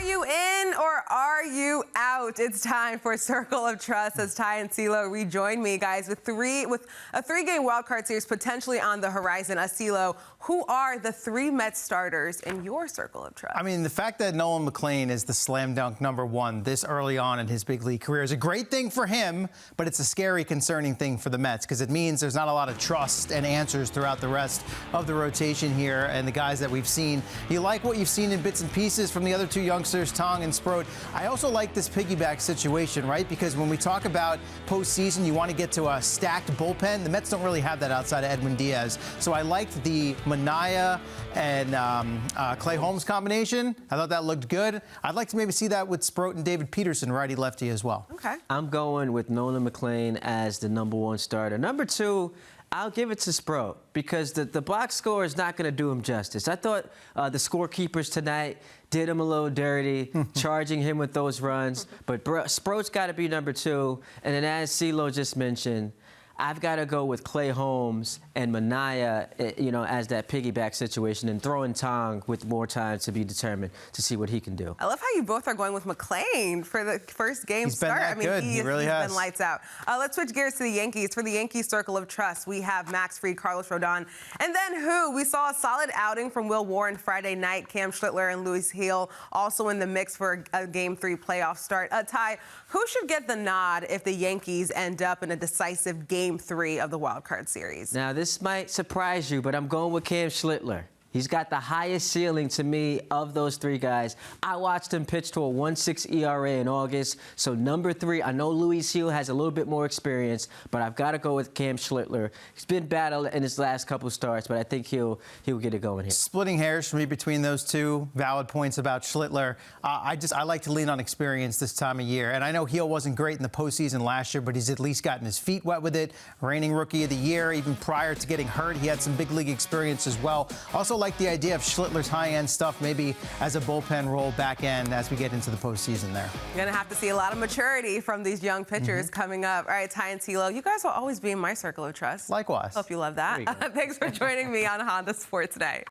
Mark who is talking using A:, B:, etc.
A: you in or are you out? It's time for Circle of Trust as Ty and CeeLo rejoin me, guys, with a three-game wildcard series potentially on the horizon. CeeLo, who are the three Mets starters in your Circle of Trust?
B: I mean, the fact that Nolan McLean is the slam dunk #1 this early on in his big league career is a great thing for him, but it's a scary, concerning thing for the Mets because it means there's not a lot of trust and answers throughout the rest of the rotation here and the guys that we've seen. You like what you've seen in bits and pieces from the other two youngsters, Tong and Sproat. I also like this piggyback situation, right? Because when we talk about postseason, you want to get to a stacked bullpen. The Mets don't really have that outside of Edwin Diaz. So I liked the Manaea and Clay Holmes combination. I thought that looked good. I'd like to maybe see that with Sproat and David Peterson, righty-lefty as well.
A: Okay.
C: I'm going with Nolan McLean as the #1 starter. #2, I'll give it to Sproat because the box score is not going to do him justice. I thought the scorekeepers tonight did him a little dirty, charging him with those runs. But Sproat's got to be #2. And then as CeeLo just mentioned, I've got to go with Clay Holmes and Manaea, as that piggyback situation, and throw in Tong with more time to be determined to see what he can do.
A: I love how you both are going with McLean for the first game start.
B: Been that good. He really has
A: been lights out. Let's switch gears to the Yankees. For the Yankees Circle of Trust, we have Max Fried, Carlos Rodon, and then who? We saw a solid outing from Will Warren Friday night. Cam Schlittler and Luis Gil also in the mix for a Game 3 playoff start. Ty, who should get the nod if the Yankees end up in a decisive Game 3 of the wild card series?
C: Now, this might surprise you, but I'm going with Cam Schlittler. He's got the highest ceiling to me of those three guys. I watched him pitch to a 1.6 ERA in August. So #3, I know Luis Gil has a little bit more experience, but I've got to go with Cam Schlittler. He's been battled in his last couple starts, but I think he'll get it going here.
B: Splitting hairs for me between those two. Valid points about Schlittler. I like to lean on experience this time of year. And I know Gil wasn't great in the postseason last year, but he's at least gotten his feet wet with it. Reigning Rookie of the Year, even prior to getting hurt, he had some big league experience as well. Also like the idea of Schlittler's high-end stuff maybe as a bullpen role back end as we get into the postseason there.
A: You're going to have to see a lot of maturity from these young pitchers coming up. All right, Ty and CeeLo, you guys will always be in my Circle of Trust.
B: Likewise.
A: Hope you love that. Thanks for joining me on Honda Sports Night.